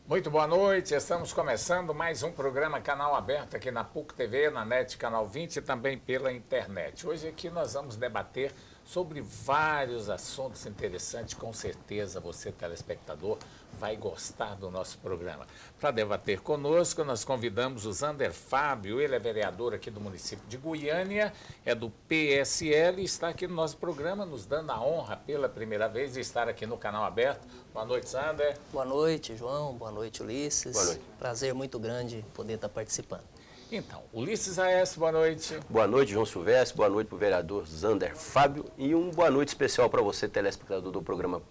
Muito boa noite, estamos começando mais um programa Canal Aberto aqui na PUC TV, na NET Canal 20 e também pela internet. Hoje aqui nós vamos debater sobre vários assuntos interessantes, com certeza você, telespectador, vai gostar do nosso programa. Para debater conosco, nós convidamos o Zander Fábio, ele é vereador aqui do município de Goiânia, é do PSL e está aqui no nosso programa, nos dando a honra pela primeira vez de estar aqui no Canal Aberto. Boa noite, Zander. Boa noite, João. Boa noite, Ulisses. Boa noite. Prazer muito grande poder estar participando. Então, Ulisses Aécio, boa noite. Boa noite, João Silvestre. Boa noite para o vereador Zander Fábio. E uma boa noite especial para você, telespectador do programa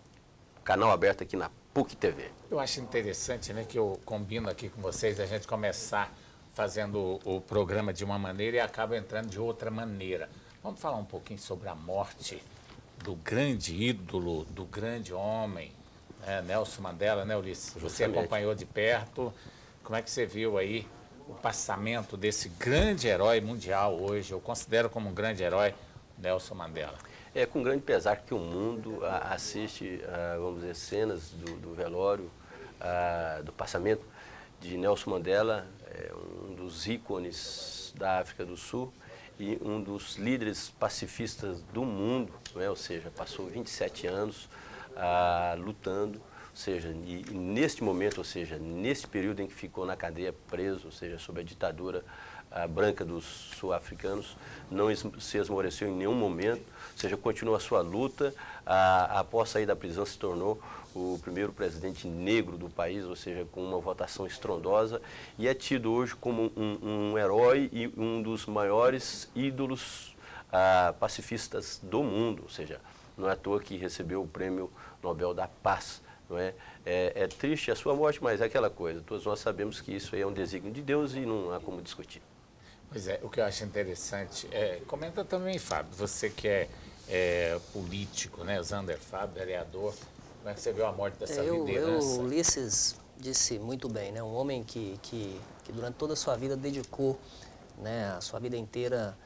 Canal Aberto aqui na PUC TV. Eu acho interessante, né, que eu combino aqui com vocês a gente começar fazendo o programa de uma maneira e acaba entrando de outra maneira. Vamos falar um pouquinho sobre a morte do grande ídolo, do grande homem, Nelson Mandela, né, Ulisses? Você Justamente. acompanhou de perto. Como é que você viu aí o passamento desse grande herói mundial hoje? Eu considero como um grande herói Nelson Mandela. É com grande pesar que o mundo assiste, vamos dizer, cenas do velório, do passamento de Nelson Mandela, um dos ícones da África do Sul e um dos líderes pacifistas do mundo, né? Ou seja, passou 27 anos lutando, ou seja, e neste momento, ou seja, nesse período em que ficou na cadeia preso, ou seja, sob a ditadura branca dos sul-africanos, não se esmoreceu em nenhum momento, ou seja, continuou a sua luta. Após sair da prisão, se tornou o primeiro presidente negro do país, ou seja, com uma votação estrondosa, e é tido hoje como um herói e um dos maiores ídolos pacifistas do mundo, ou seja, não é à toa que recebeu o Prêmio Nobel da Paz. Não é? É triste a sua morte, mas é aquela coisa, todos nós sabemos que isso aí é um desígnio de Deus e não há como discutir. Pois é, o que eu acho interessante, comenta também, Fábio, você que é político, né, Zander Fábio, vereador, como é que você viu a morte dessa liderança? O Ulisses disse muito bem, né? Um homem que durante toda a sua vida dedicou, né, a sua vida inteira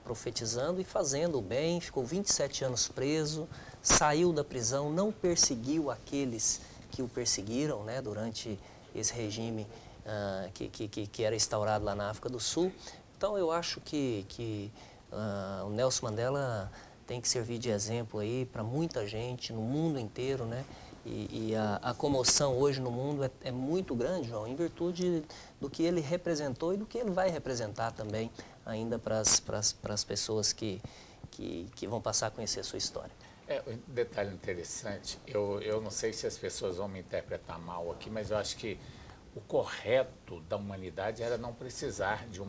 profetizando e fazendo o bem, ficou 27 anos preso, saiu da prisão, não perseguiu aqueles que o perseguiram, né, durante esse regime que era instaurado lá na África do Sul. Então eu acho que o Nelson Mandela tem que servir de exemplo aí para muita gente no mundo inteiro, né? E a comoção hoje no mundo é muito grande, João, em virtude do que ele representou e do que ele vai representar também ainda para as pessoas que vão passar a conhecer a sua história. Um detalhe interessante, eu não sei se as pessoas vão me interpretar mal aqui, mas eu acho que o correto da humanidade era não precisar de um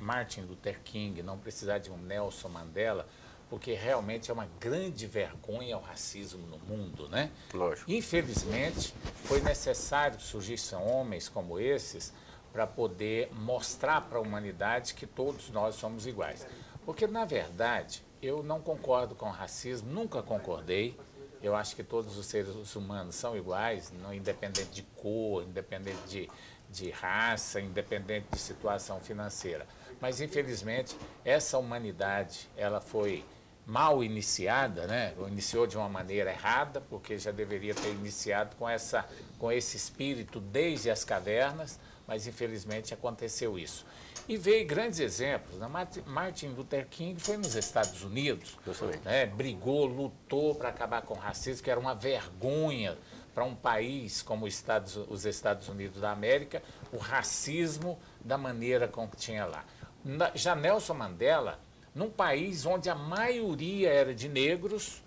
Martin Luther King, não precisar de um Nelson Mandela, porque realmente é uma grande vergonha o racismo no mundo, né? Lógico. Infelizmente, foi necessário que surgissem homens como esses para poder mostrar para a humanidade que todos nós somos iguais. Porque, na verdade, eu não concordo com o racismo, nunca concordei. Eu acho que todos os seres humanos são iguais, não, independente de cor, independente de raça, independente de situação financeira. Mas, infelizmente, essa humanidade, ela foi mal iniciada, né? Iniciou de uma maneira errada, porque já deveria ter iniciado com esse espírito desde as cavernas, mas, infelizmente, aconteceu isso. E veio grandes exemplos. Né? Martin Luther King foi nos Estados Unidos, né? Brigou, lutou para acabar com o racismo, que era uma vergonha para um país como os Estados Unidos da América, o racismo da maneira como tinha lá. Já Nelson Mandela, num país onde a maioria era de negros,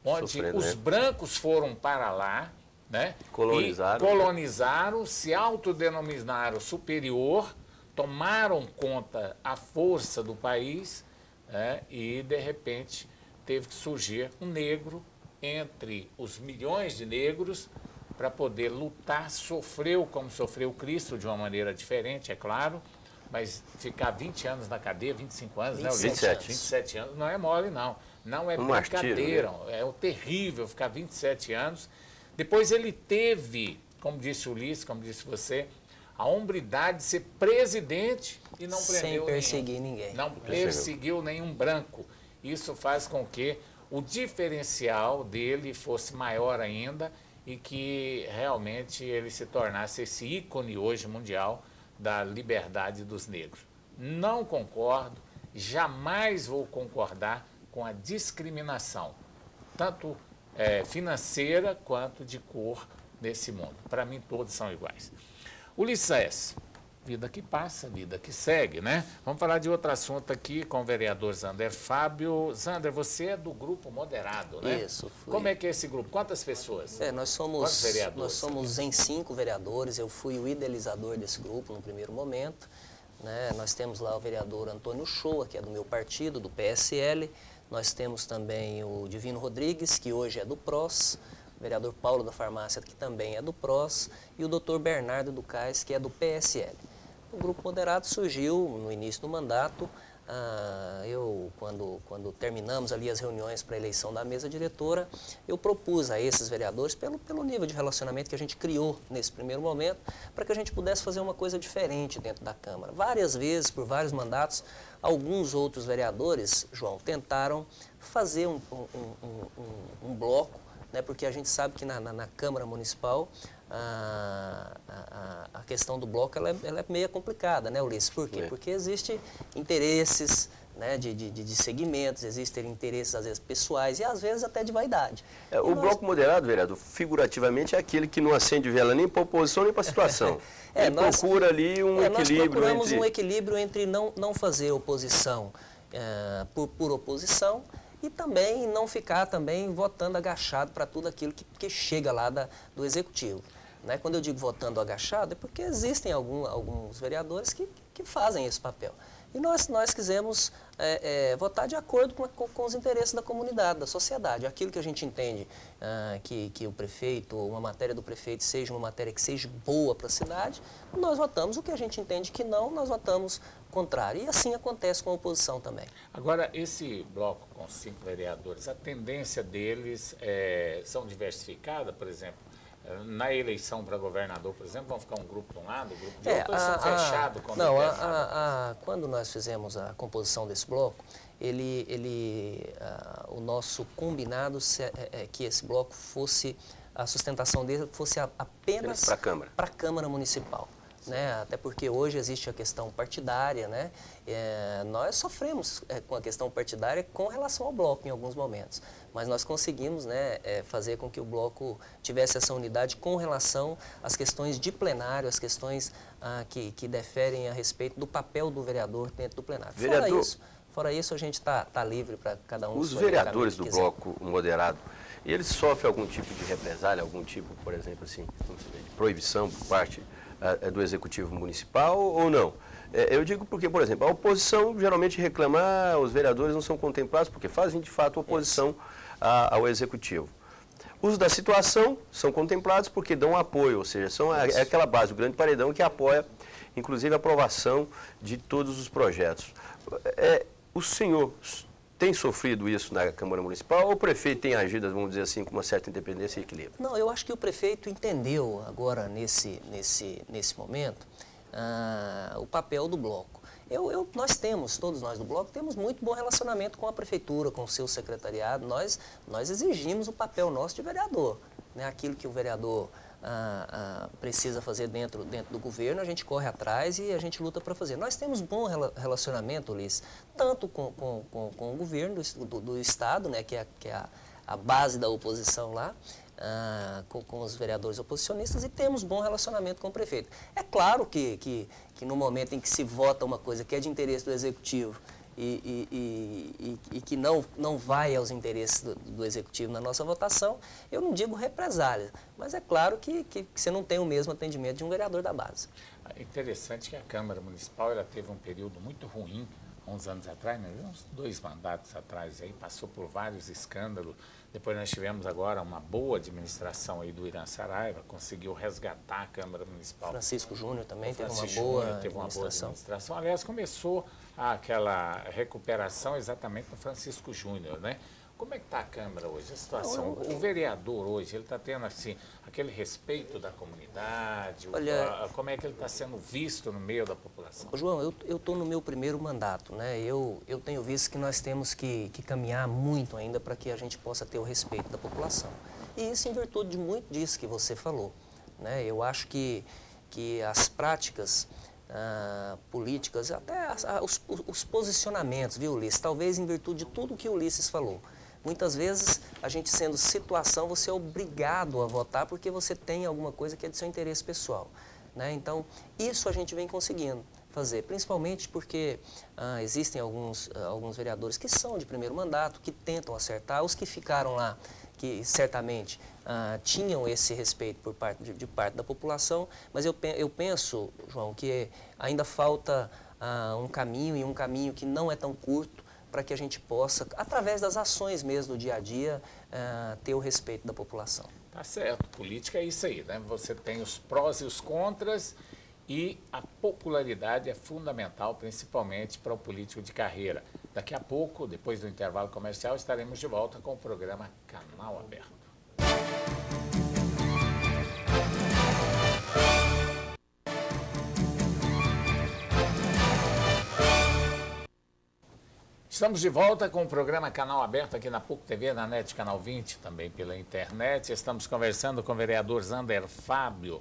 onde os brancos foram para lá, né? Colonizaram, se autodenominaram superior, tomaram conta a força do país, né? E, de repente, teve que surgir um negro entre os milhões de negros para poder lutar. Sofreu como sofreu Cristo, de uma maneira diferente, é claro, mas ficar 20 anos na cadeia, 25 anos, 27 anos, não é mole, não. Não é brincadeira, né? É terrível ficar 27 anos. Depois ele teve, como disse o Ulisses, como disse você, a hombridade de ser presidente e não prendeu sem perseguir ninguém. Não perseguiu nenhum branco. Isso faz com que o diferencial dele fosse maior ainda e que realmente ele se tornasse esse ícone hoje mundial da liberdade dos negros. Não concordo, jamais vou concordar com a discriminação, tanto financeira quanto de cor nesse mundo. Para mim, todos são iguais. Ulisses, vida que passa, vida que segue, né? Vamos falar de outro assunto aqui com o vereador Zander Fábio. Zander, você é do Grupo Moderado, né? Isso, fui. Como é que é esse grupo? Quantas pessoas? Quantos vereadores? Nós somos em 5 vereadores, eu fui o idealizador desse grupo no primeiro momento. Né? Nós temos lá o vereador Antônio Shoa, que é do meu partido, do PSL. Nós temos também o Divino Rodrigues, que hoje é do PROS. O vereador Paulo da Farmácia, que também é do PROS. E o doutor Bernardo do Cais, que é do PSL. O Grupo Moderado surgiu no início do mandato. Quando terminamos ali as reuniões para a eleição da mesa diretora, eu propus a esses vereadores, pelo nível de relacionamento que a gente criou nesse primeiro momento, para que a gente pudesse fazer uma coisa diferente dentro da Câmara. Várias vezes, por vários mandatos, alguns outros vereadores, João, tentaram fazer um bloco, né, porque a gente sabe que na Câmara Municipal a questão do bloco ela é meio complicada, né, Ulisses? Por quê? Porque existem interesses, né, de segmentos, existem interesses, às vezes, pessoais e, às vezes, até de vaidade. O bloco moderado, vereador, figurativamente é aquele que não acende vela nem para a oposição nem para a situação. Nós procura ali um equilíbrio. Nós procuramos um equilíbrio entre não fazer oposição por oposição e também não ficar também votando agachado para tudo aquilo que chega lá do Executivo. Né? Quando eu digo votando agachado, é porque existem alguns vereadores que fazem esse papel. E nós quisemos votar de acordo com os interesses da comunidade, da sociedade. Aquilo que a gente entende que o prefeito, uma matéria do prefeito seja uma matéria que seja boa para a cidade, nós votamos. O que a gente entende que não, nós votamos contrário. E assim acontece com a oposição também. Agora, esse bloco com 5 vereadores, a tendência deles são diversificadas, por exemplo? Na eleição para governador, por exemplo, vão ficar um grupo de um lado, um grupo de outro, ou são fechados? Quando nós fizemos a composição desse bloco, o nosso combinado é que esse bloco fosse, a sustentação dele fosse apenas para a Câmara Municipal. Né? Até porque hoje existe a questão partidária, né? Nós sofremos com a questão partidária com relação ao bloco em alguns momentos, mas nós conseguimos, né, fazer com que o bloco tivesse essa unidade com relação às questões de plenário, às questões que deferem a respeito do papel do vereador dentro do plenário. Fora isso, a gente está livre para cada um. Os vereadores do bloco moderado, eles sofrem algum tipo de represália, algum tipo, por exemplo, assim, de proibição por parte do Executivo Municipal ou não? Eu digo porque, por exemplo, a oposição geralmente reclama os vereadores não são contemplados porque fazem, de fato, oposição ao Executivo. Os da situação são contemplados porque dão apoio, ou seja, é aquela base, o grande paredão que apoia, inclusive, a aprovação de todos os projetos. O senhor tem sofrido isso na Câmara Municipal ou o prefeito tem agido, vamos dizer assim, com uma certa independência e equilíbrio? Não, eu acho que o prefeito entendeu agora, nesse momento, o papel do bloco. Todos nós do bloco, temos muito bom relacionamento com a prefeitura, com o seu secretariado. Nós exigimos o papel nosso de vereador. Né? Aquilo que o vereador precisa fazer dentro do governo, a gente corre atrás e a gente luta para fazer. Nós temos bom relacionamento, Ulisses, tanto com o governo do Estado, né, que é a base da oposição lá, com os vereadores oposicionistas, e temos bom relacionamento com o prefeito. É claro que no momento em que se vota uma coisa que é de interesse do Executivo e que não vai aos interesses do Executivo na nossa votação, eu não digo represália, mas é claro que você não tem o mesmo atendimento de um vereador da base. É interessante que a Câmara Municipal ela teve um período muito ruim, há uns anos atrás, né, uns 2 mandatos atrás, aí, passou por vários escândalos. Depois nós tivemos agora uma boa administração aí do Irã Saraiva, conseguiu resgatar a Câmara Municipal. Francisco Júnior também teve uma boa administração. Aliás, começou aquela recuperação exatamente no Francisco Júnior, né? Como é que está a Câmara hoje, a situação? O vereador hoje, ele está tendo assim, aquele respeito da comunidade? Como é que ele está sendo visto no meio da população? João, eu estou no meu primeiro mandato, né? Eu tenho visto que nós temos que caminhar muito ainda para que a gente possa ter o respeito da população. E isso em virtude de muito disso que você falou, né? Eu acho que as práticas políticas, até os posicionamentos, viu, Ulisses? Talvez em virtude de tudo que o Ulisses falou. Muitas vezes, a gente sendo situação, você é obrigado a votar porque você tem alguma coisa que é de seu interesse pessoal, né? Então, isso a gente vem conseguindo fazer, principalmente porque existem alguns vereadores que são de primeiro mandato, que tentam acertar, os que ficaram lá, que certamente tinham esse respeito de parte da população, mas eu penso, João, que ainda falta um caminho, e um caminho que não é tão curto, para que a gente possa, através das ações mesmo do dia a dia, ter o respeito da população. Tá certo, política é isso aí, né? Você tem os prós e os contras, e a popularidade é fundamental, principalmente para o político de carreira. Daqui a pouco, depois do intervalo comercial, estaremos de volta com o programa Canal Aberto. Estamos de volta com o programa Canal Aberto aqui na PUC TV, na NET Canal 20, também pela internet. Estamos conversando com o vereador Zander Fábio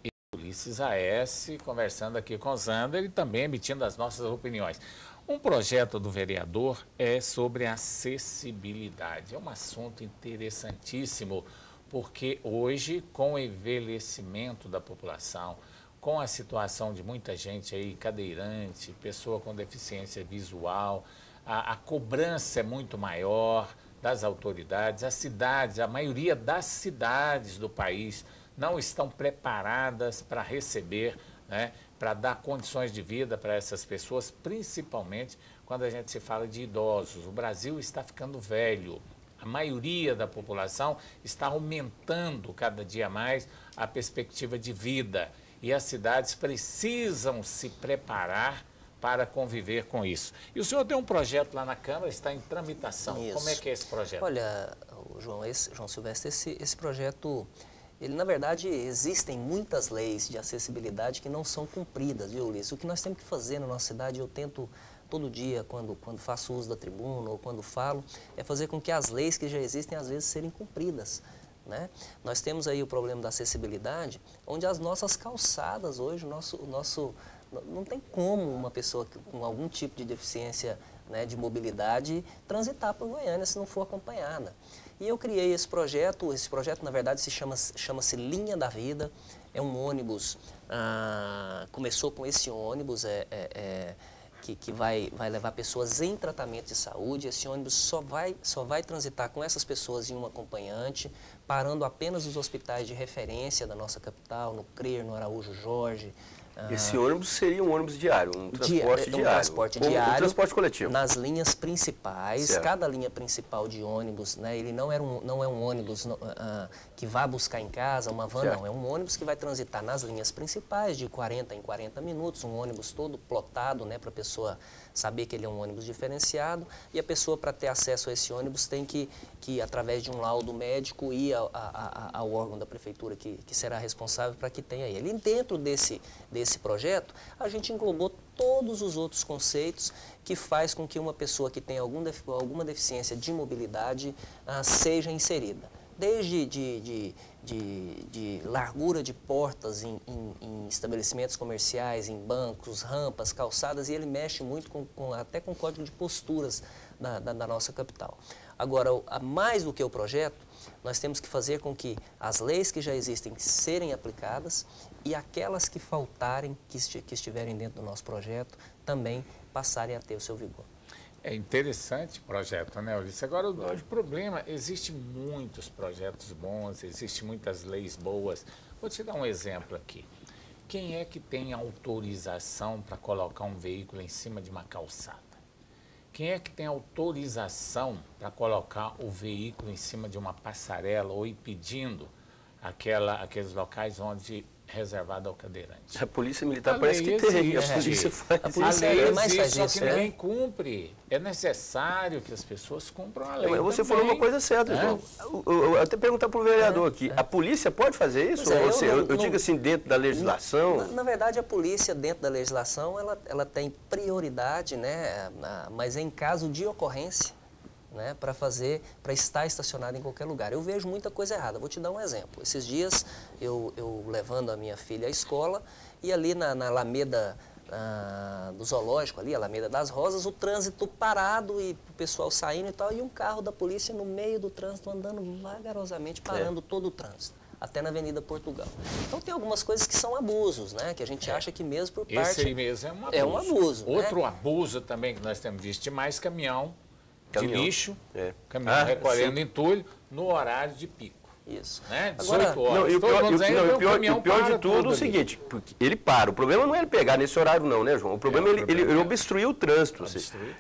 e Ulisses Aécio, conversando aqui com o Zander e também emitindo as nossas opiniões. Um projeto do vereador é sobre acessibilidade. É um assunto interessantíssimo, porque hoje, com o envelhecimento da população, com a situação de muita gente aí, cadeirante, pessoa com deficiência visual, a cobrança é muito maior das autoridades, as cidades, a maioria das cidades do país não estão preparadas para receber, né, para dar condições de vida para essas pessoas, principalmente quando a gente se fala de idosos. O Brasil está ficando velho, a maioria da população está aumentando cada dia mais a perspectiva de vida e as cidades precisam se preparar para conviver com isso. E o senhor tem um projeto lá na Câmara, está em tramitação. Isso. Como é que é esse projeto? Olha, João Silvestre, esse projeto, ele na verdade, existem muitas leis de acessibilidade que não são cumpridas, viu, Ulisses? O que nós temos que fazer na nossa cidade, eu tento todo dia, quando faço uso da tribuna ou quando falo, é fazer com que as leis que já existem, às vezes, serem cumpridas, né? Nós temos aí o problema da acessibilidade, onde as nossas calçadas hoje, não tem como uma pessoa com algum tipo de deficiência, né, de mobilidade transitar por Goiânia se não for acompanhada. E eu criei esse projeto na verdade chama-se Linha da Vida, é um ônibus, começou com esse ônibus, que vai levar pessoas em tratamento de saúde. Esse ônibus só vai transitar com essas pessoas em um acompanhante, parando apenas nos hospitais de referência da nossa capital, no CRER, no Araújo Jorge. Esse ônibus seria um ônibus diário, um transporte diário. Um transporte diário. Um transporte coletivo. Nas linhas principais, certo. Cada linha principal de ônibus, né, ele não é um ônibus que vá buscar em casa, uma van, certo. não. É um ônibus que vai transitar nas linhas principais de 40 em 40 minutos, um ônibus todo plotado, né, para a pessoa saber que ele é um ônibus diferenciado, e a pessoa, para ter acesso a esse ônibus, tem que através de um laudo médico, ir ao órgão da prefeitura que será responsável para que tenha ele. E dentro desse projeto, a gente englobou todos os outros conceitos que faz com que uma pessoa que tem alguma deficiência de mobilidade seja inserida. Desde de largura de portas em estabelecimentos comerciais, em bancos, rampas, calçadas, e ele mexe muito até com o código de posturas da nossa capital. Agora, mais do que o projeto, nós temos que fazer com que as leis que já existem serem aplicadas e aquelas que faltarem, que estiverem dentro do nosso projeto, também passarem a ter o seu vigor. É interessante o projeto, né, Ulisses? Agora, o problema, existem muitos projetos bons, existem muitas leis boas. Vou te dar um exemplo aqui. Quem é que tem autorização para colocar um veículo em cima de uma calçada? Quem é que tem autorização para colocar o veículo em cima de uma passarela ou impedindo aqueles locais onde reservado ao cadeirante? A polícia militar parece que tem, a polícia faz a polícia existe, só isso, que ninguém cumpre. É necessário que as pessoas cumpram a lei. Mas você também, falou uma coisa certa, João. Eu até perguntar para o vereador aqui, a polícia pode fazer isso? Eu digo assim, dentro da legislação? Na verdade, a polícia, dentro da legislação, ela tem prioridade, né, mas em caso de ocorrência, né, para estar estacionado em qualquer lugar. Eu vejo muita coisa errada. Vou te dar um exemplo. Esses dias eu levando a minha filha à escola e ali na Alameda do Zoológico, ali, Alameda das Rosas, o trânsito parado e o pessoal saindo e tal, e um carro da polícia no meio do trânsito andando vagarosamente, parando todo o trânsito, até na Avenida Portugal. Então tem algumas coisas que são abusos, né? Que a gente acha que mesmo por parte... Esse aí mesmo é um abuso. É um abuso. Outro né? abuso também que nós temos visto demais, caminhão de lixo, caminhão recolhendo entulho no horário de pico. Isso. Né? 18 horas. Não, e o pior de tudo é o seguinte, porque ele para. O problema não é ele pegar nesse horário não, né, João? O problema é ele obstruir o trânsito.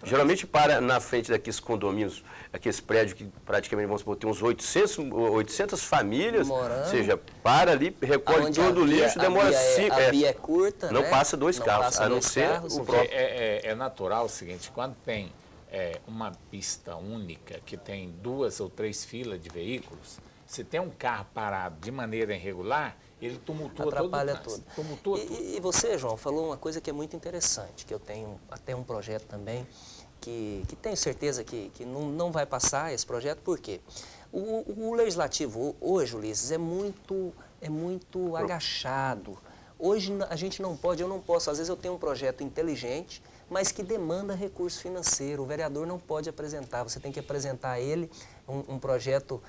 Geralmente para na frente daqueles condomínios, aqueles prédios que praticamente, vamos supor, tem uns 800 famílias, morando, ou seja, para ali, recolhe todo o lixo, demora 5... A via é curta, não né? passa dois carros, a não ser o próprio... É natural o seguinte, quando tem uma pista única, que tem 2 ou 3 filas de veículos, se tem um carro parado de maneira irregular, ele tumultua atrapalha todo tudo. tudo. E você, João, falou uma coisa que é muito interessante, que eu tenho até um projeto também, que tenho certeza que não vai passar esse projeto, por quê? O legislativo hoje, Ulisses, é muito agachado. Hoje a gente não pode, eu não posso, às vezes eu tenho um projeto inteligente, mas que demanda recurso financeiro. O vereador não pode apresentar, você tem que apresentar a ele um projeto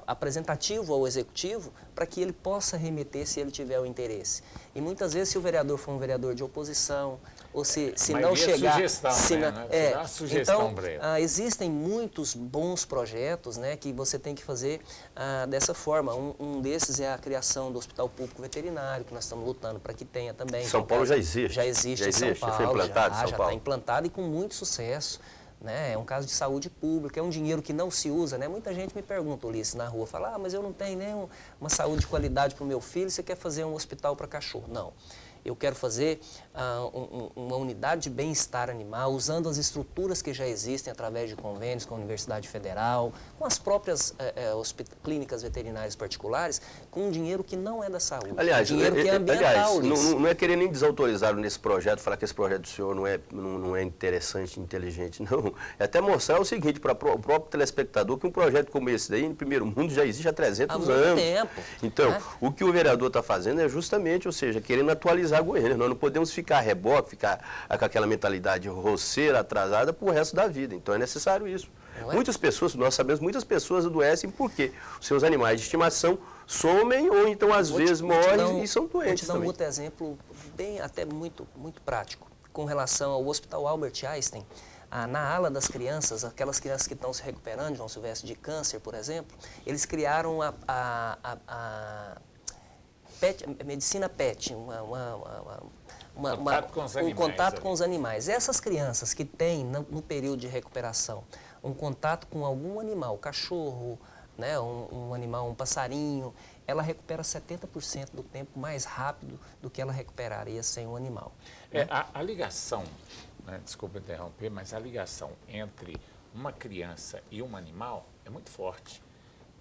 apresentativo ao executivo para que ele possa remeter se ele tiver o interesse. E muitas vezes, se o vereador for um vereador de oposição, ou se não chegar... Sugestão, sugestão então, existem muitos bons projetos, né, que você tem que fazer dessa forma. Um desses é a criação do Hospital Público Veterinário, que nós estamos lutando para que tenha também. São Paulo já existe. Já existe em São Paulo. Foi implantado em São Já Paulo. está implantado e com muito sucesso. Né? É um caso de saúde pública, é um dinheiro que não se usa, né? Muita gente me pergunta, Ulisses, na rua, fala, mas eu não tenho nem uma saúde de qualidade para o meu filho, você quer fazer um hospital para cachorro? Não. Eu quero fazer uma unidade de bem-estar animal, usando as estruturas que já existem através de convênios com a Universidade Federal, com as próprias clínicas veterinárias particulares, com um dinheiro que não é da saúde. Aliás, dinheiro que é ambiental. Não é querer nem desautorizar nesse projeto, falar que esse projeto do senhor não é interessante, inteligente, não. É até mostrar o seguinte, para o próprio telespectador, que um projeto como esse daí, no primeiro mundo, já existe há 300 anos. Há muito tempo. Então, o que o vereador está fazendo é justamente, ou seja, querendo atualizar a Goiânia. Nós não podemos ficar a reboque, ficar com aquela mentalidade roceira, atrasada, para o resto da vida. Então é necessário isso. Muitas pessoas, nós sabemos, muitas pessoas adoecem porque os seus animais de estimação somem ou então às vezes morrem e são doentes. Vou te dar um outro exemplo, até muito prático, com relação ao Hospital Albert Einstein. Na ala das crianças, aquelas crianças que estão se recuperando, João Silvestre, de câncer, por exemplo, eles criaram a medicina PET, um contato com os animais. Essas crianças que têm, no período de recuperação, um contato com algum animal, cachorro, né, um animal, um passarinho, ela recupera 70% do tempo mais rápido do que ela recuperaria sem um animal. Né? A ligação, né, desculpa interromper, mas a ligação entre uma criança e um animal é muito forte.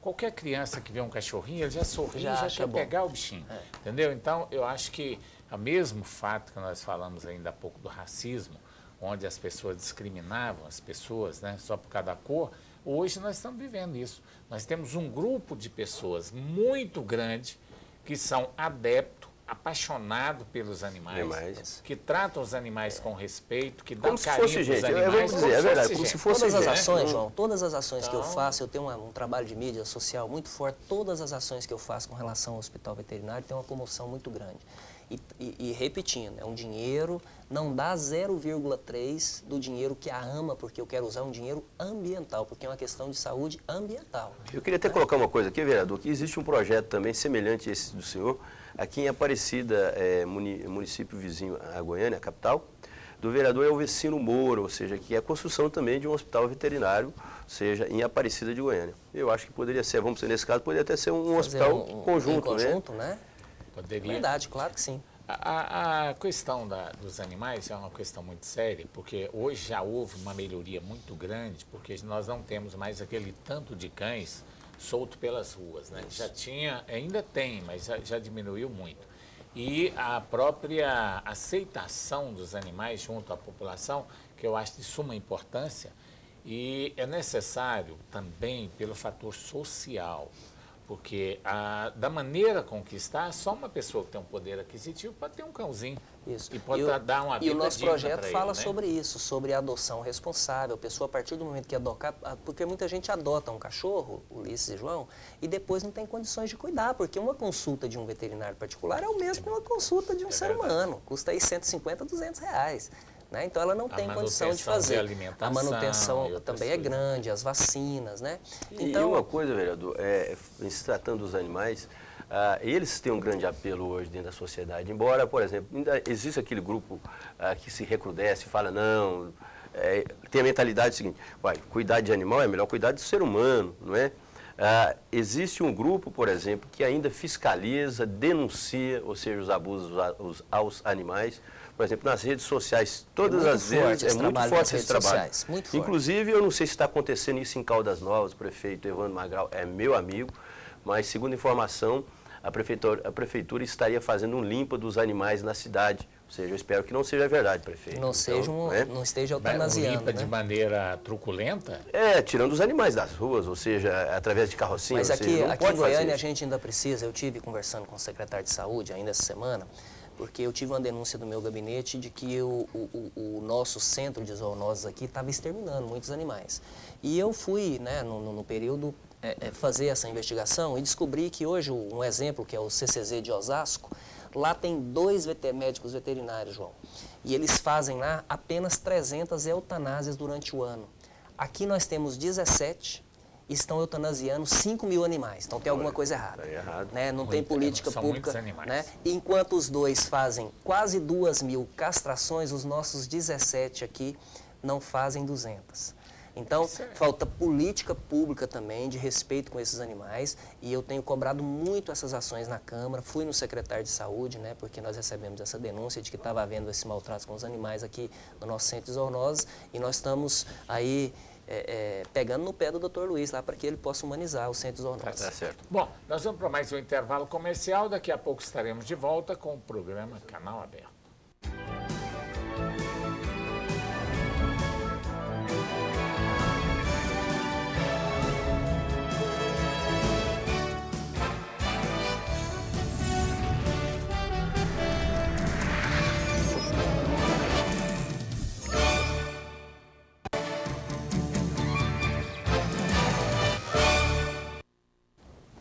Qualquer criança que vê um cachorrinho, ele já sorri, já quer pegar o bichinho, entendeu? Então, eu acho que o mesmo fato que nós falamos ainda há pouco do racismo, onde as pessoas discriminavam as pessoas, né, só por causa da cor, hoje nós estamos vivendo isso. Nós temos um grupo de pessoas muito grande que são adeptos, apaixonados pelos animais, que tratam os animais com respeito, que dão carinho para os animais. Eu vou dizer, é verdade, como se fosse todas as ações, João, todas as ações que eu faço, eu tenho um trabalho de mídia social muito forte, todas as ações que eu faço com relação ao hospital veterinário tem uma comoção muito grande. E repetindo, é um dinheiro, não dá 0,3 do dinheiro que a AMA, porque eu quero usar um dinheiro ambiental, porque é uma questão de saúde ambiental. Eu queria até colocar uma coisa aqui, vereador, que existe um projeto também semelhante a esse do senhor, aqui em Aparecida, município vizinho a Goiânia, a capital, do vereador Elvecino Moura, ou seja, que é a construção também de um hospital veterinário, ou seja, em Aparecida de Goiânia. Eu acho que poderia ser, vamos dizer, nesse caso, poderia até ser um hospital conjunto, né? Poderia. Verdade, claro que sim. A questão dos animais é uma questão muito séria, porque hoje já houve uma melhoria muito grande, porque nós não temos mais aquele tanto de cães solto pelas ruas, né? Já tinha, ainda tem, mas já diminuiu muito. E a própria aceitação dos animais junto à população, que eu acho de suma importância, E é necessário também pelo fator social, porque da maneira com que está, só uma pessoa que tem um poder aquisitivo pode ter um cãozinho. Isso. E pode dar uma vida. E o nosso projeto fala ele, né? sobre isso, sobre a adoção responsável. A pessoa, a partir do momento que adotar, porque muita gente adota um cachorro, Ulisses e João, e depois não tem condições de cuidar, porque uma consulta de um veterinário particular é o mesmo que uma consulta de um ser humano. Custa aí 150, 200 reais. Né? Então ela não tem condição de fazer. A manutenção também é grande, as vacinas, né? Então, e uma coisa, vereador, em se tratando dos animais, eles têm um grande apelo hoje dentro da sociedade. Embora, por exemplo, ainda existe aquele grupo que se recrudesce e fala, não, tem a mentalidade seguinte, cuidar de animal é melhor cuidar de ser humano, não é? Existe um grupo, por exemplo, que ainda fiscaliza, denuncia, ou seja, os abusos aos animais. Por exemplo, nas redes sociais, todas as vezes, é muito forte esse trabalho. Inclusive, eu não sei se está acontecendo isso em Caldas Novas, o prefeito Evandro Magral é meu amigo, mas segundo informação, a prefeitura estaria fazendo um limpa dos animais na cidade. Ou seja, eu espero que não seja verdade, prefeito. Não, não esteja eutanasiando, limpa, né? De maneira truculenta? Tirando os animais das ruas, ou seja, através de carrocinha. Mas aqui em Goiânia a gente ainda precisa, eu tive conversando com o secretário de saúde ainda essa semana, porque eu tive uma denúncia do meu gabinete de que o nosso centro de zoonoses aqui estava exterminando muitos animais. E eu fui, né, no período, fazer essa investigação e descobri que hoje, um exemplo, que é o CCZ de Osasco, lá tem 2 médicos veterinários, João. E eles fazem lá apenas 300 eutanásias durante o ano. Aqui nós temos 17 e estão eutanasiando 5 mil animais. Então tem alguma coisa errada. Né? Não tem política pública. Né? Enquanto os 2 fazem quase 2.000 castrações, os nossos 17 aqui não fazem 200. Então, falta política pública também de respeito com esses animais e eu tenho cobrado muito essas ações na Câmara. Fui no secretário de Saúde, né, porque nós recebemos essa denúncia de que estava havendo esse maltrato com os animais aqui no nosso centro de zoonoses e nós estamos aí pegando no pé do Dr. Luiz lá para que ele possa humanizar o centro de zoonoses. Tá certo. Bom, nós vamos para mais um intervalo comercial. Daqui a pouco estaremos de volta com o programa Canal Aberto.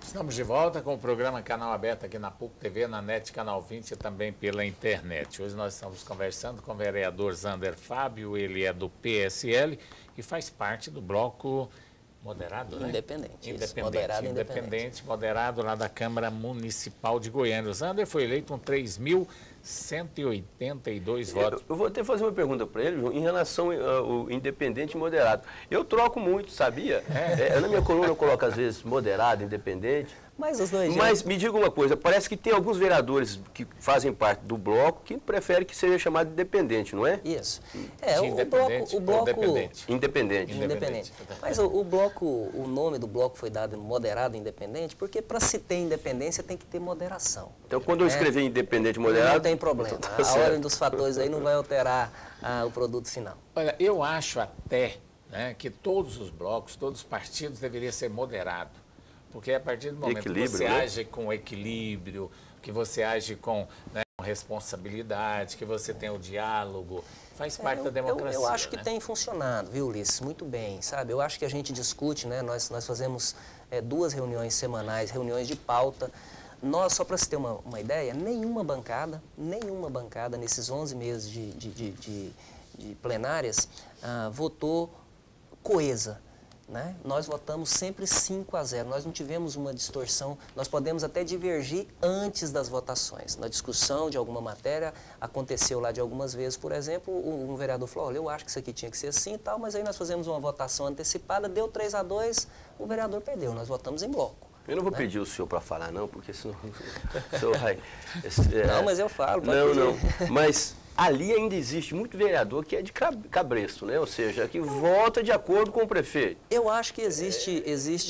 Estamos de volta com o programa Canal Aberto aqui na PUC TV, na NET Canal 20 e também pela internet. Hoje nós estamos conversando com o vereador Zander Fábio, ele é do PSL e faz parte do bloco moderado, né? Independente. Moderado lá da Câmara Municipal de Goiânia. O Zander foi eleito com 3.182 votos. Eu vou até fazer uma pergunta para ele, João, em relação ao independente e moderado. Eu troco muito, sabia? Na minha coluna eu coloco às vezes moderado, independente. Mas os dois. Mas me diga uma coisa, parece que tem alguns vereadores que fazem parte do bloco que preferem que seja chamado de independente, não é? Isso. O bloco Independente. Mas o bloco, o nome do bloco foi dado moderado e independente, porque para se ter independência tem que ter moderação. Então quando eu escrever independente e moderado... Não tem problema. A ordem dos fatores aí não vai alterar o produto final. Olha, eu acho até, né, que todos os blocos, todos os partidos deveriam ser moderados. Porque a partir do momento que você age com equilíbrio, que você age com responsabilidade, que você tem o diálogo, faz parte da democracia. Eu acho que tem funcionado, viu, Ulisses? Muito bem, sabe? Eu acho que a gente discute, né? Nós fazemos 2 reuniões semanais, reuniões de pauta. Nós, só para se ter uma ideia, nenhuma bancada nesses 11 meses de plenárias votou coesa. Né? Nós votamos sempre 5-0, nós não tivemos uma distorção, nós podemos até divergir antes das votações. Na discussão de alguma matéria, aconteceu lá de algumas vezes, por exemplo, um vereador falou, olha, eu acho que isso aqui tinha que ser assim e tal, mas aí nós fazemos uma votação antecipada, deu 3-2, o vereador perdeu, nós votamos em bloco. Eu não vou pedir o senhor para falar não, porque senão o senhor vai... Não, mas eu falo. Não, mas... Ali ainda existe muito vereador que é de cabresto, né? Ou seja, que vota de acordo com o prefeito. Eu acho que existe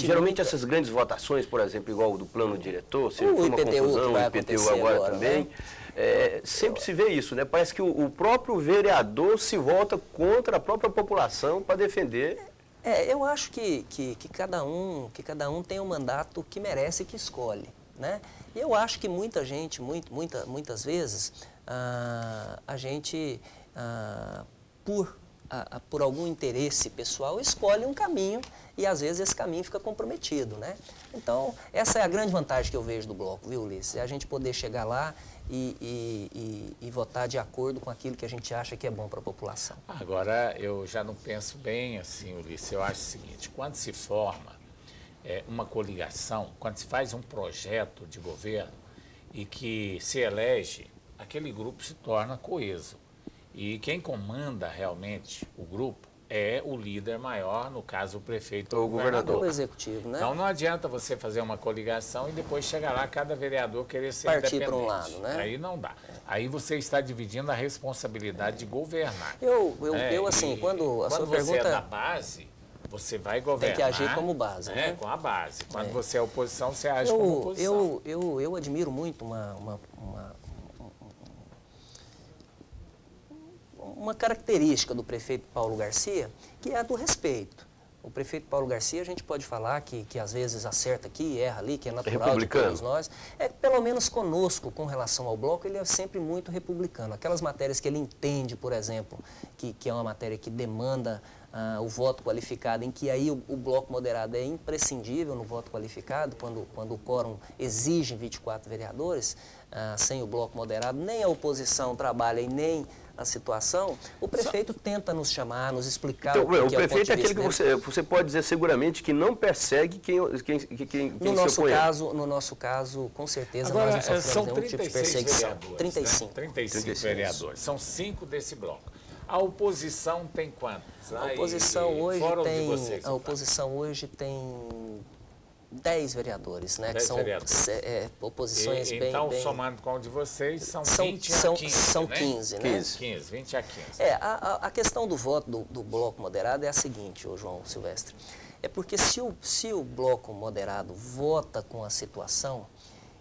geralmente essas grandes votações, por exemplo, igual o do plano diretor, se foi uma confusão, o IPTU agora também, né? Sempre se vê isso, né? Parece que o próprio vereador se volta contra a própria população para defender Eu acho que cada um tem um mandato que merece e que escolhe, né? E eu acho que muita gente, muitas vezes, a gente, por algum interesse pessoal, escolhe um caminho e às vezes esse caminho fica comprometido, né? Então, essa é a grande vantagem que eu vejo do bloco, viu, Ulisses? É a gente poder chegar lá e votar de acordo com aquilo que a gente acha que é bom para a população. Agora, eu já não penso bem assim, Ulisses. Eu acho o seguinte, quando se forma uma coligação, quando se faz um projeto de governo e que se elege, aquele grupo se torna coeso. E quem comanda realmente o grupo é o líder maior, no caso o prefeito ou o governador. O executivo, né? Então não adianta você fazer uma coligação e depois chegar lá cada vereador querer ser partir independente. para um lado, né? Aí não dá. Aí você está dividindo a responsabilidade de governar. Eu assim, quando a sua pergunta... Quando você é da base, você vai governar. Tem que agir como base, né? Com a base. Quando você é oposição, você age como oposição. Eu admiro muito uma característica do prefeito Paulo Garcia, que é a do respeito. O prefeito Paulo Garcia, a gente pode falar que às vezes acerta aqui, erra ali, que é natural de todos nós. Pelo menos conosco, com relação ao bloco, ele é sempre muito republicano. Aquelas matérias que ele entende, por exemplo, que é uma matéria que demanda o voto qualificado, em que aí o bloco moderado é imprescindível no voto qualificado, quando o quórum exige 24 vereadores, sem o bloco moderado, nem a oposição trabalha e nem a situação, o prefeito tenta nos chamar, nos explicar então, o que é o ponto de prefeito é aquele vista que você pode dizer seguramente que não persegue quem se opõe. No nosso caso, com certeza, agora, nós não são sofremos nenhum tipo de perseguição. 35. Né? 35 vereadores. São 5 desse bloco. A oposição tem quantos? A oposição hoje tem 10 vereadores, né? 10 que são vereadores. Oposições bem... Então, somando com o de vocês, são 20 a 15, São né? 15, né? 15, 20 a 15. A questão do voto do bloco moderado é a seguinte, João Silvestre. É porque se o bloco moderado vota com a situação,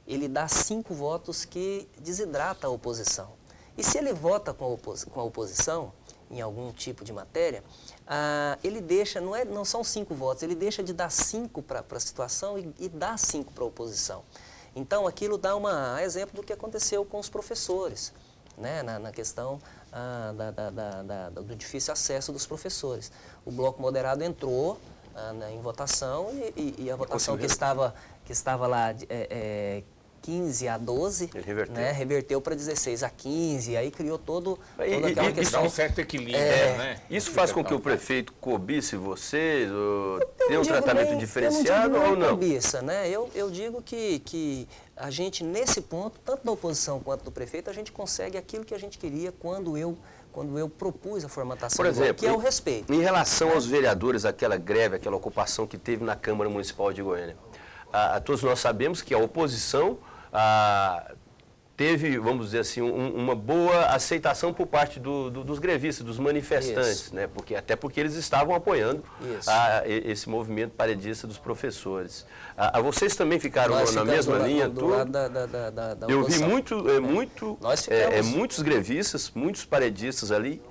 ele dá 5 votos que desidrata a oposição. E se ele vota com a oposição, em algum tipo de matéria, ele deixa, não são 5 votos, ele deixa de dar 5 para a situação e dá 5 para a oposição. Então, aquilo dá exemplo do que aconteceu com os professores, né, na questão do difícil acesso dos professores. O bloco moderado entrou em votação e a votação que estava lá 15 a 12, né, reverteu para 16 a 15, aí criou toda aquela questão. Dá um certo equilíbrio, né? Isso faz com que o prefeito cobice vocês, ou tenha um tratamento diferenciado ou não? Cobiça, né? Eu digo que a gente, nesse ponto, tanto da oposição quanto do prefeito, a gente consegue aquilo que a gente queria quando eu propus a formatação por exemplo, que é o respeito. Em relação aos vereadores, aquela greve, aquela ocupação que teve na Câmara Municipal de Goiânia, todos nós sabemos que a oposição teve, vamos dizer assim, uma boa aceitação por parte dos grevistas, dos manifestantes, né? Até porque eles estavam apoiando esse movimento paredista dos professores. Vocês também ficaram na mesma linha? Do lado da eu vi muitos grevistas, muitos paredistas ali,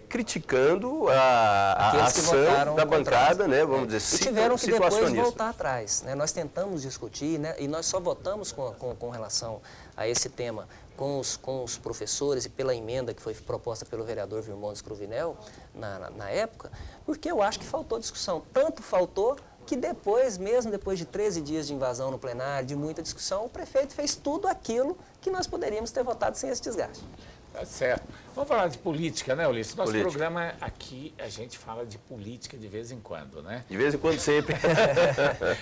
criticando a ação da bancada, né, vamos dizer, e tiveram que depois voltar atrás, né? Nós tentamos discutir, né, e nós só votamos com relação a esse tema com os professores e pela emenda que foi proposta pelo vereador Virmondes Cruvinel na época, porque eu acho que faltou discussão. Tanto faltou que depois, mesmo depois de 13 dias de invasão no plenário, de muita discussão, o prefeito fez tudo aquilo que nós poderíamos ter votado sem esse desgaste. Tá certo. Vamos falar de política, né, Ulisses? Nosso programa aqui, a gente fala de política de vez em quando, né? De vez em quando, sempre.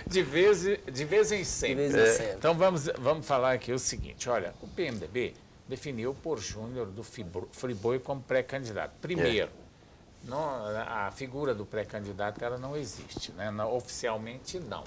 de vez em sempre. Então, vamos falar aqui o seguinte. Olha, o PMDB definiu por Júnior do Friboi como pré-candidato. Primeiro, a figura do pré-candidato, ela não existe, né? Oficialmente, não.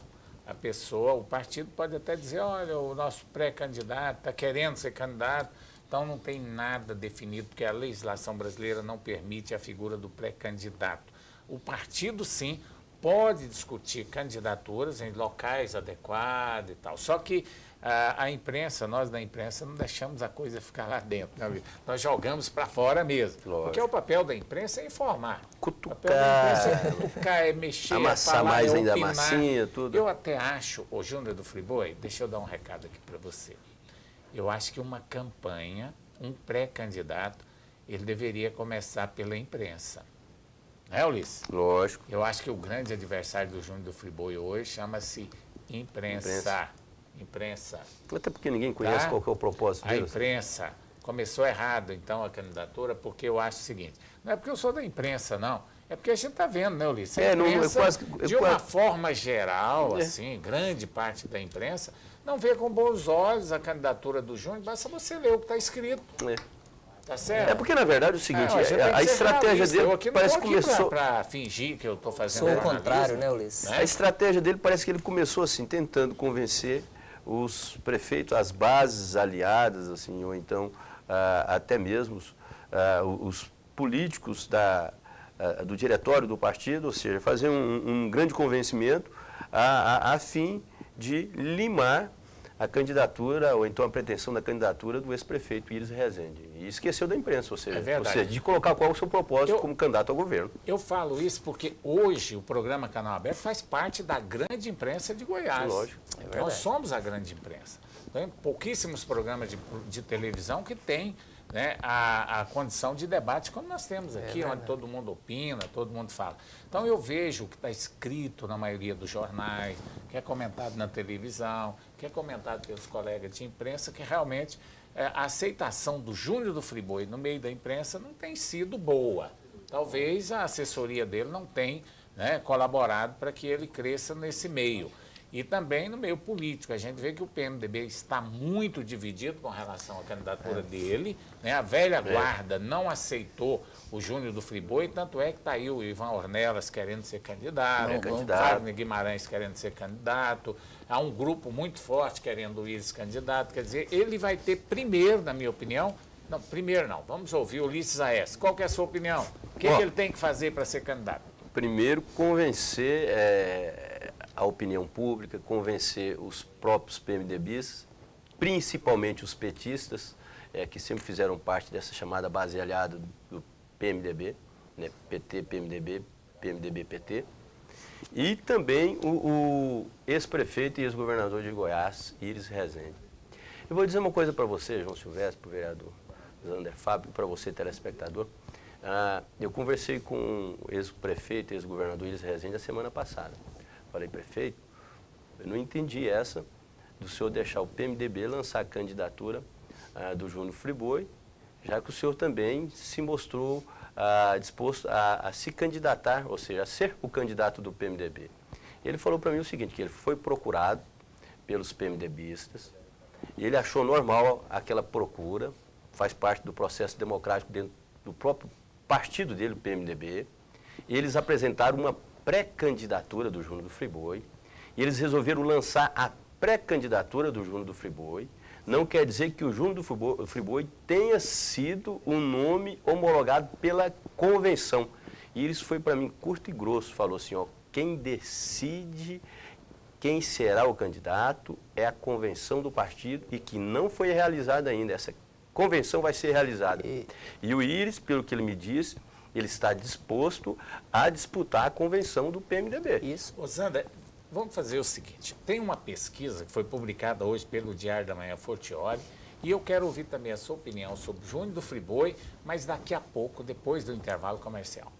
O partido pode até dizer, olha, o nosso pré-candidato está querendo ser candidato. Então, não tem nada definido, porque a legislação brasileira não permite a figura do pré-candidato. O partido, sim, pode discutir candidaturas em locais adequados e tal. Só que A imprensa, nós da imprensa, não deixamos a coisa ficar lá dentro, né? Nós jogamos para fora mesmo. Lógico. Porque o papel da imprensa é informar. Cutucar. O papel da imprensa é cutucar, é mexer, amassar é falar, mais é ainda a opinar. massinha, tudo. Eu até acho, ô Júnior do Friboi, deixa eu dar um recado aqui para você. Eu acho que uma campanha, um pré-candidato, ele deveria começar pela imprensa. Não é, Ulisses? Lógico. Eu acho que o grande adversário do Júnior do Friboi hoje chama-se imprensa. Imprensa. Até porque ninguém conhece qual que é o propósito A dele. imprensa. Começou errado, então, a candidatura, porque eu acho o seguinte, não é porque eu sou da imprensa, não. É porque a gente está vendo, né, Ulisses? A imprensa, de uma forma geral, assim, grande parte da imprensa, não vê com bons olhos a candidatura do Júnior, basta você ler o que está escrito. Tá certo? É porque, na verdade, é o seguinte, a estratégia dele parece que começou... para fingir que eu estou fazendo Sou o contrário, né, Ulisses? A estratégia dele parece que ele começou assim, tentando convencer os prefeitos, as bases aliadas, assim, ou então até mesmo os políticos do diretório do partido, ou seja, fazer um grande convencimento a fim de limar a candidatura, ou então a pretensão da candidatura do ex-prefeito Iris Rezende. E esqueceu da imprensa, ou seja, de colocar qual é o seu propósito como candidato ao governo. Eu falo isso porque hoje o programa Canal Aberto faz parte da grande imprensa de Goiás. Lógico. Nós somos a grande imprensa. Tem pouquíssimos programas de televisão que têm, né, a condição de debate como nós temos aqui, onde todo mundo opina, todo mundo fala. Então eu vejo o que está escrito na maioria dos jornais, que é comentado na televisão, que é comentado pelos colegas de imprensa, que realmente a aceitação do Júnior do Friboi no meio da imprensa não tem sido boa. Talvez a assessoria dele não tenha, né, colaborado para que ele cresça nesse meio. E também no meio político. A gente vê que o PMDB está muito dividido com relação à candidatura dele, né? A velha guarda não aceitou o Júnior do Friboi, tanto é que está aí o Ivan Ornelas querendo ser candidato, o Wagner Guimarães querendo ser candidato, há um grupo muito forte querendo o Iris candidato. Quer dizer, ele vai ter primeiro, na minha opinião, não, primeiro não, vamos ouvir o Ulisses Aécio. Qual que é a sua opinião? O que ele tem que fazer para ser candidato? Primeiro, convencer a opinião pública, convencer os próprios PMDBistas, principalmente os petistas, que sempre fizeram parte dessa chamada base aliada do PMDB, né, PT, PMDB, PMDB, PT, e também o ex-prefeito e ex-governador de Goiás, Iris Rezende. Eu vou dizer uma coisa para você, João Silvestre, para o vereador Zander Fábio, para você, telespectador. Eu conversei com o ex-prefeito e ex-governador Iris Rezende a semana passada. Falei, prefeito, eu não entendi essa do senhor deixar o PMDB lançar a candidatura do Júnior Friboi, já que o senhor também se mostrou disposto a se candidatar, ou seja, a ser o candidato do PMDB. Ele falou para mim o seguinte, que ele foi procurado pelos PMDBistas, e ele achou normal aquela procura, faz parte do processo democrático dentro do próprio partido dele, o PMDB, e eles apresentaram uma pré-candidatura do Júnior do Friboi, e eles resolveram lançar a pré-candidatura do Júnior do Friboi. Não quer dizer que o Júnior do Friboi tenha sido um nome homologado pela convenção. E isso foi para mim curto e grosso, falou assim, ó, quem decide quem será o candidato é a convenção do partido e que não foi realizada ainda, essa convenção vai ser realizada. E o Iris, pelo que ele me disse, ele está disposto a disputar a convenção do PMDB. Isso. Ô, Zander, vamos fazer o seguinte, tem uma pesquisa que foi publicada hoje pelo Diário da Manhã Fortiori, e eu quero ouvir também a sua opinião sobre o Júnior do Friboi, mas daqui a pouco, depois do intervalo comercial.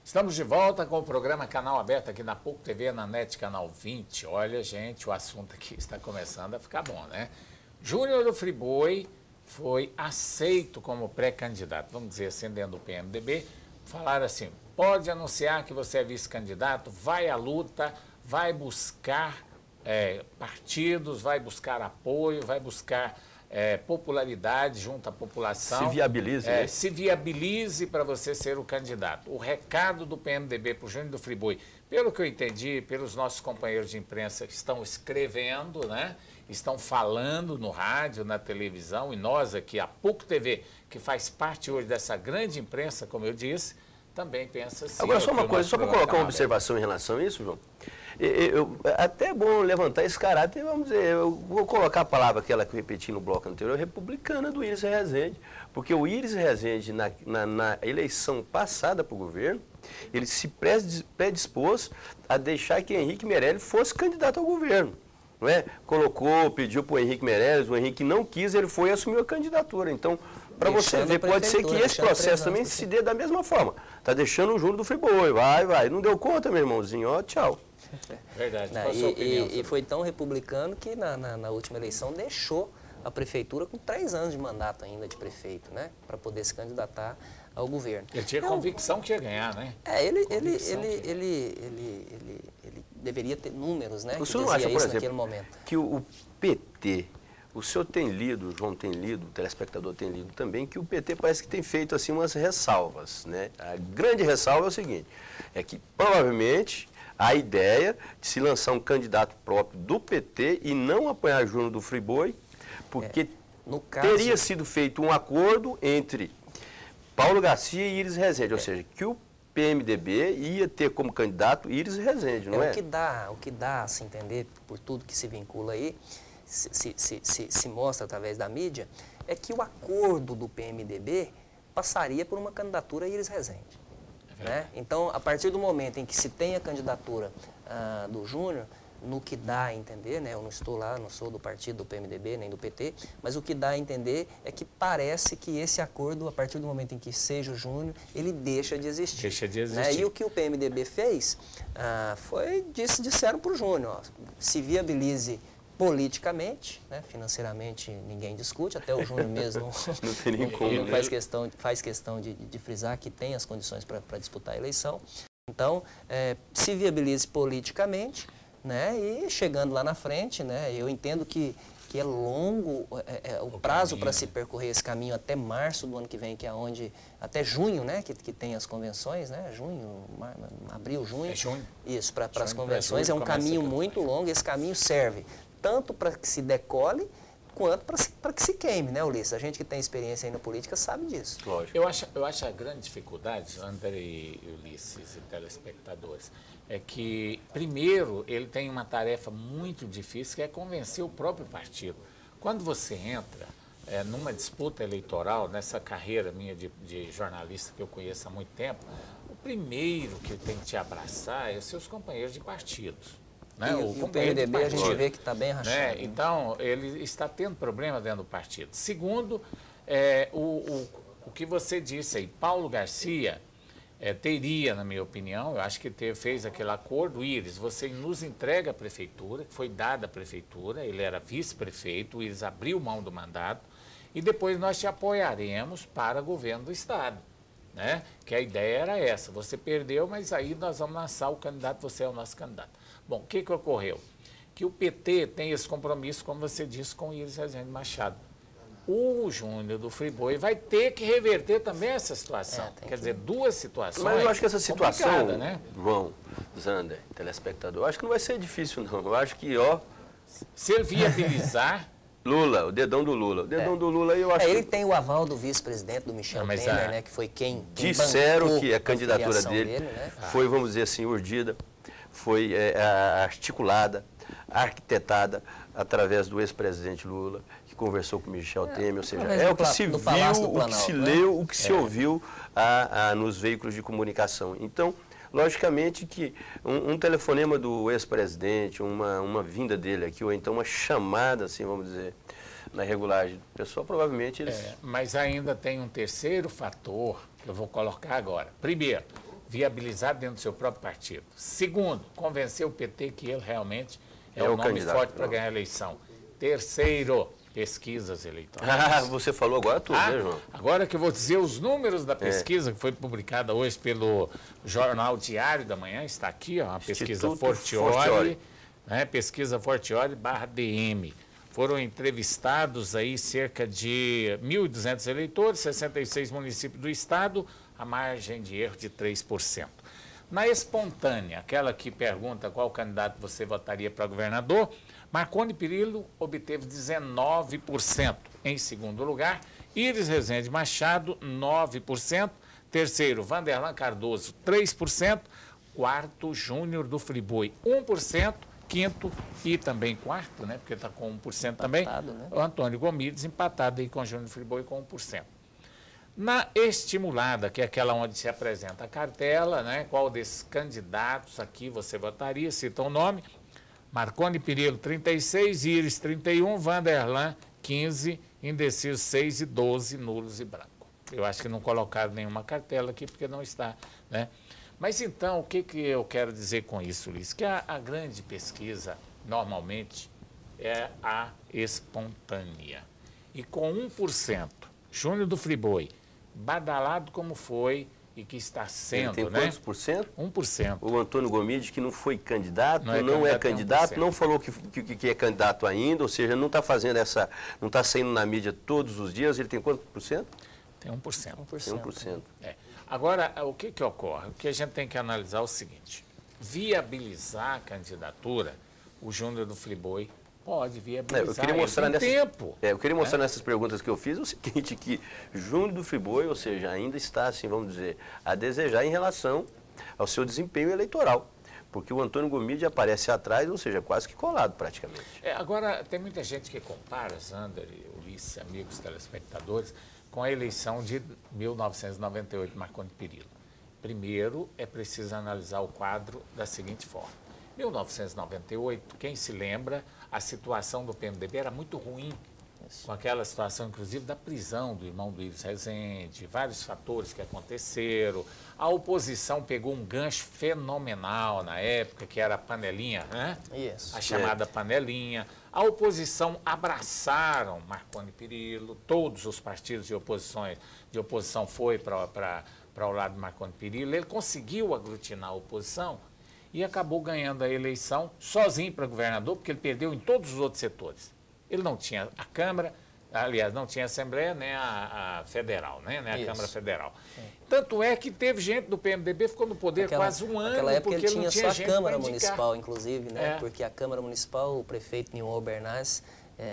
Estamos de volta com o programa Canal Aberto aqui na PUC TV, na NET Canal 20. Olha, gente, o assunto aqui está começando a ficar bom, né? Júnior do Friboi foi aceito como pré-candidato, vamos dizer assim, dentro do PMDB. Falaram assim, pode anunciar que você é vice-candidato, vai à luta, vai buscar partidos, vai buscar apoio, vai buscar popularidade junto à população. Se viabilize, né? Se viabilize para você ser o candidato. O recado do PMDB para o Júnior do Friboi, pelo que eu entendi, pelos nossos companheiros de imprensa que estão escrevendo, né? estão falando no rádio, na televisão, e nós aqui, a PUC TV, que faz parte hoje dessa grande imprensa, como eu disse, também pensa assim. Agora, só uma coisa, só para colocar uma observação em relação a isso, João. Até é bom levantar esse caráter, vamos dizer, eu vou colocar a palavra aquela que eu repeti no bloco anterior, republicana do Iris Rezende, porque o Iris Rezende, na eleição passada para o governo, ele se predispôs a deixar que Henrique Meirelles fosse candidato ao governo. Não é? Colocou, pediu para o Henrique Meirelles, o Henrique não quis, ele foi e assumiu a candidatura. Então, para você ver, pode ser que esse processo também se dê da mesma forma. Está deixando o juro do Friboi, vai. Não deu conta, meu irmãozinho, ó, tchau. Verdade. E foi tão republicano que na última eleição deixou a prefeitura com 3 anos de mandato ainda de prefeito, né? Para poder se candidatar ao governo. Ele tinha convicção que ia ganhar, né? Ele deveria ter números, né? O senhor não acha, por exemplo, que o PT, o senhor tem lido, o João tem lido, o telespectador tem lido também, que o PT parece que tem feito assim umas ressalvas, né? A grande ressalva é o seguinte, é que provavelmente a ideia de se lançar um candidato próprio do PT e não apoiar Júnior do Friboi, porque teria sido feito um acordo entre Paulo Garcia e Iris Rezende, ou seja, que o PMDB ia ter como candidato Iris Rezende, não é? O que dá a se entender, por tudo que se vincula aí, se mostra através da mídia, é que o acordo do PMDB passaria por uma candidatura Iris Rezende. Né? Então, a partir do momento em que se tem a candidatura do Júnior, no que dá a entender, né? Eu não estou lá, não sou do partido do PMDB, nem do PT, mas o que dá a entender é que parece que esse acordo, a partir do momento em que seja o Júnior, ele deixa de existir. Deixa de existir. Né? E o que o PMDB fez disseram para o Júnior, se viabilize politicamente, né? Financeiramente ninguém discute, até o Júnior mesmo não tem nem como, faz questão de frisar que tem as condições para disputar a eleição. Então, se viabilize politicamente, né? E chegando lá na frente, né? Eu entendo que é longo o prazo para se percorrer esse caminho até março do ano que vem, que é onde, até junho, né? Que tem as convenções, né? Abril, junho. É junho. Isso, para as convenções é um caminho muito longo, esse caminho serve tanto para que se decole, quanto para que se queime, né, Ulisses? A gente que tem experiência aí na política sabe disso. Lógico. Eu acho a grande dificuldade, André e Ulisses e telespectadores, é que, primeiro, ele tem uma tarefa muito difícil, que é convencer o próprio partido. Quando você entra numa disputa eleitoral, nessa carreira minha de jornalista que eu conheço há muito tempo, o primeiro que tem que te abraçar é os seus companheiros de partidos. Né? O PMDB a gente vê que está bem rachado. Né? Então, ele está tendo problema dentro do partido. Segundo, o que você disse aí, Paulo Garcia teria, na minha opinião, eu acho que fez aquele acordo, Iris, você nos entrega a prefeitura, que foi dada a prefeitura, ele era vice-prefeito, o Iris abriu mão do mandato, e depois nós te apoiaremos para governo do Estado. Né? Que a ideia era essa, você perdeu, mas aí nós vamos lançar o candidato, você é o nosso candidato. Bom, o que ocorreu? Que o PT tem esse compromisso, como você disse, com o Iris Rezende Machado. O Júnior do Friboi vai ter que reverter também essa situação. Quer dizer, duas situações. Mas eu acho que essa situação, né? João, Zander, telespectador, eu acho que não vai ser difícil, não. Eu acho que, se ele viabilizar... Lula, o dedão do Lula. O dedão do Lula, eu acho ele tem o aval do vice-presidente, do Michel Temer, né? Que foi quem disseram que a candidatura dele né? Foi, vamos dizer assim, urdida, foi articulada, arquitetada através do ex-presidente Lula, que conversou com Michel Temer, ou seja, o que se viu, o que se leu, o que se ouviu nos veículos de comunicação. Então, logicamente que um telefonema do ex-presidente, uma vinda dele aqui, ou então uma chamada, assim, vamos dizer, na regulagem do pessoal, provavelmente eles... Mas ainda tem um terceiro fator que eu vou colocar agora. Primeiro, viabilizar dentro do seu próprio partido. Segundo, convencer o PT que ele realmente é o nome forte para ganhar a eleição. Terceiro, pesquisas eleitorais. Você falou agora tudo, né, João? Agora que eu vou dizer os números da pesquisa que foi publicada hoje pelo Jornal Diário da Manhã, está aqui, ó, uma pesquisa Fortioli, né, pesquisa Fortioli/DM. Foram entrevistados aí cerca de 1.200 eleitores, 66 municípios do estado, a margem de erro de 3%. Na espontânea, aquela que pergunta qual candidato você votaria para governador, Marconi Perillo obteve 19%. Em segundo lugar, Iris Rezende Machado, 9%. Terceiro, Vanderlan Cardoso, 3%. Quarto, Júnior do Friboi, 1%. Quinto e também quarto, né, porque está com 1% também, empatado, né? O Antônio Gomides, empatado aí com o Júnior do Friboi com 1%. Na estimulada, que é aquela onde se apresenta a cartela, né, qual desses candidatos aqui você votaria, cita o nome, Marconi Perillo, 36, Iris, 31, Vanderlan, 15, indecisos 6 e 12, nulos e branco. Eu acho que não colocaram nenhuma cartela aqui porque não está, né? Mas então, o que eu quero dizer com isso, Luiz? Que a grande pesquisa, normalmente, é a espontânea. E com 1%, Júnior do Friboi, badalado como foi e que está sendo, ele tem quantos por cento? 1%. O Antônio Gomides, que não foi candidato, Não é candidato, não falou que é candidato ainda, ou seja, não está fazendo não está saindo na mídia todos os dias, ele tem quantos por cento? Tem 1%. 1%. É. Agora, o que ocorre? O que a gente tem que analisar é o seguinte: viabilizar a candidatura, o Júnior do Friboi pode viabilizar. Eu queria mostrar tempo. Eu queria mostrar nessas perguntas que eu fiz o seguinte, que Júnior do Friboi, ou seja, ainda está, assim, vamos dizer, a desejar em relação ao seu desempenho eleitoral. Porque o Antônio Gomides aparece atrás, ou seja, quase que colado praticamente. Agora, tem muita gente que compara, Zander e Ulisses, amigos telespectadores, com a eleição de 1998, Marconi Perillo. Primeiro, é preciso analisar o quadro da seguinte forma. 1998, quem se lembra, a situação do PMDB era muito ruim, com aquela situação, inclusive, da prisão do irmão do Iris Rezende, vários fatores que aconteceram. A oposição pegou um gancho fenomenal na época, que era a panelinha, né? Isso. A chamada panelinha. A oposição abraçaram Marconi Perillo, todos os partidos de oposição foi para o lado de Marconi Perillo. Ele conseguiu aglutinar a oposição e acabou ganhando a eleição sozinho para governador, porque ele perdeu em todos os outros setores. Ele não tinha a Câmara, aliás, não tinha a Assembleia, nem a Federal, né? Nem a Câmara Federal. Tanto é que teve gente do PMDB ficou no poder quase um ano, naquela época porque ele tinha só a Câmara Municipal, inclusive, né? Porque a Câmara Municipal, o prefeito Nilton Albernaz,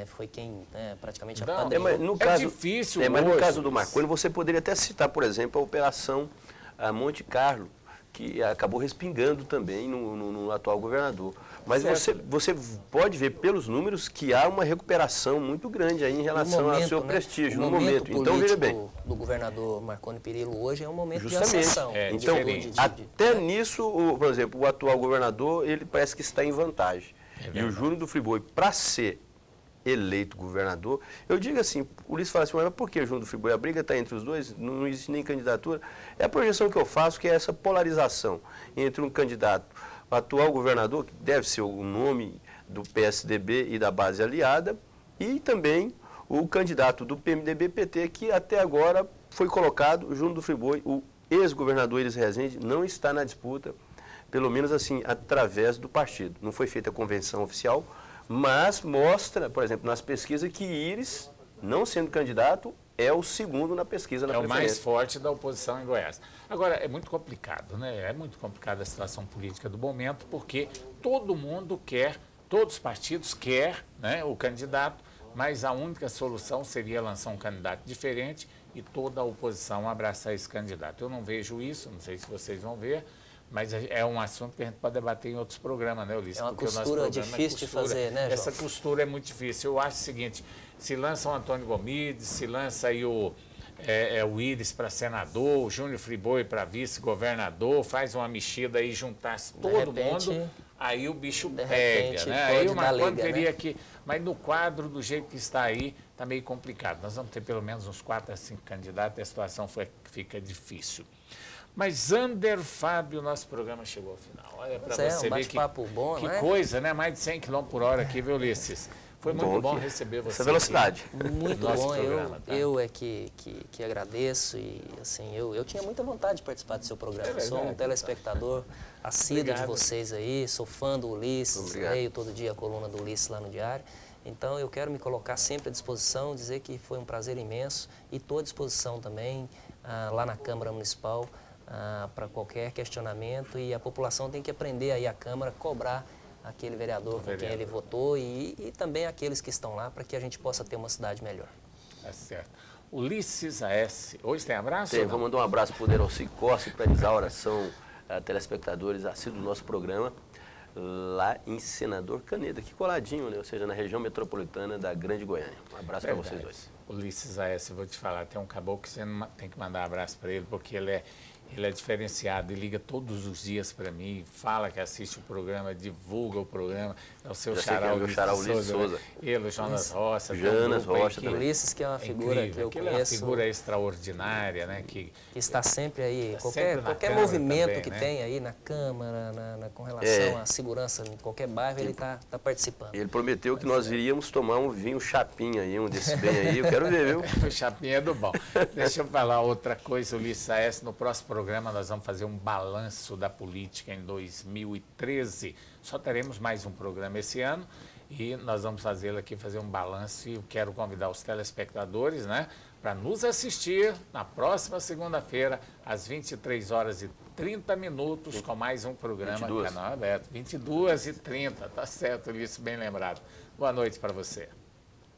foi quem praticamente apadrinhou. Mas no caso, difícil mas hoje, no caso do Marconi, você poderia até citar, por exemplo, a Operação Monte Carlo, que acabou respingando também no atual governador. Mas você pode ver pelos números que há uma recuperação muito grande aí em relação ao seu prestígio no momento. Então, veja bem. Do governador Marconi Perillo hoje é um momento justamente, de ascensão. Então, até nisso, por exemplo, o atual governador, ele parece que está em vantagem. E o Júnior do Friboi, para ser eleito governador, eu digo assim, o Ulisses fala assim, mas por que Júnior do Friboi? A briga está entre os dois, não existe nem candidatura. É a projeção que eu faço, que é essa polarização entre um candidato, o atual governador, que deve ser o nome do PSDB e da base aliada, e também o candidato do PMDB-PT, que até agora foi colocado, o Júnior do Friboi, o ex-governador Iris Rezende, não está na disputa, pelo menos assim, através do partido. Não foi feita a convenção oficial, mas mostra, por exemplo, nas pesquisas que Iris, não sendo candidato, é o segundo na pesquisa na preferência. É o mais forte da oposição em Goiás. Agora, é muito complicado, né? É muito complicada a situação política do momento, porque todo mundo quer, todos os partidos querem, né, o candidato, mas a única solução seria lançar um candidato diferente e toda a oposição abraçar esse candidato. Eu não vejo isso, não sei se vocês vão ver, mas é um assunto que a gente pode debater em outros programas, né, Ulisses? É uma costura difícil de fazer, né, João? Essa costura é muito difícil. Eu acho o seguinte, se lança o Antônio Gomides, se lança aí o Iris para senador, o Júnior Friboi para vice-governador, faz uma mexida aí, juntasse todo mundo, aí o bicho pega, né? Aí o Marconi teria que... Mas no quadro, do jeito que está aí, está meio complicado. Nós vamos ter pelo menos uns 4 a 5 candidatos e a situação fica difícil. Mas, Zander Fábio, nosso programa chegou ao final. Olha, para você um ver que bom, né? coisa, né? Mais de 100 km por hora aqui, viu, Ulisses? Foi muito bom receber você. Essa velocidade. Muito bom. Eu é que agradeço e, assim, eu tinha muita vontade de participar do seu programa. Sou um telespectador assíduo de vocês aí, sou fã do Ulisses, leio todo dia a coluna do Ulisses lá no Diário. Então, eu quero me colocar sempre à disposição, dizer que foi um prazer imenso e estou à disposição também lá na Câmara Municipal para qualquer questionamento, e a população tem que aprender aí a Câmara cobrar aquele vereador com quem ele votou e também aqueles que estão lá, para que a gente possa ter uma cidade melhor. É certo. Ulisses Aécio, hoje tem abraço? Tem, vou mandar um abraço para o Derossi Costa, para Isaura, são telespectadores assíduos do nosso programa, lá em Senador Canedo, aqui coladinho, né? Ou seja, na região metropolitana da Grande Goiânia. Um abraço para vocês dois. Ulisses Aécio, vou te falar, tem um caboclo que você tem que mandar um abraço para ele, porque ele é diferenciado, ele liga todos os dias para mim, fala que assiste o programa, divulga o programa. É o seu xará Ulisses Souza. Né? Ele, o Jonas Rocha. Jonas Rocha também. Ulisses, que é uma figura que eu conheço. É uma figura extraordinária, né? Que está sempre aí, qualquer movimento também, que tem aí na Câmara, com relação à segurança em qualquer bairro, ele está participando. Ele prometeu que nós iríamos tomar um vinho chapinha aí, um desse bem aí, eu quero ver, viu? O chapinha é do bom. Deixa eu falar outra coisa, Ulisses Aécio, no próximo programa nós vamos fazer um balanço da política em 2013. Só teremos mais um programa esse ano e nós vamos fazer um balanço, e eu quero convidar os telespectadores, né, para nos assistir na próxima segunda-feira, às 23h30, com mais um programa do Canal Aberto. 22h30, tá certo, Ulisses, bem lembrado. Boa noite para você.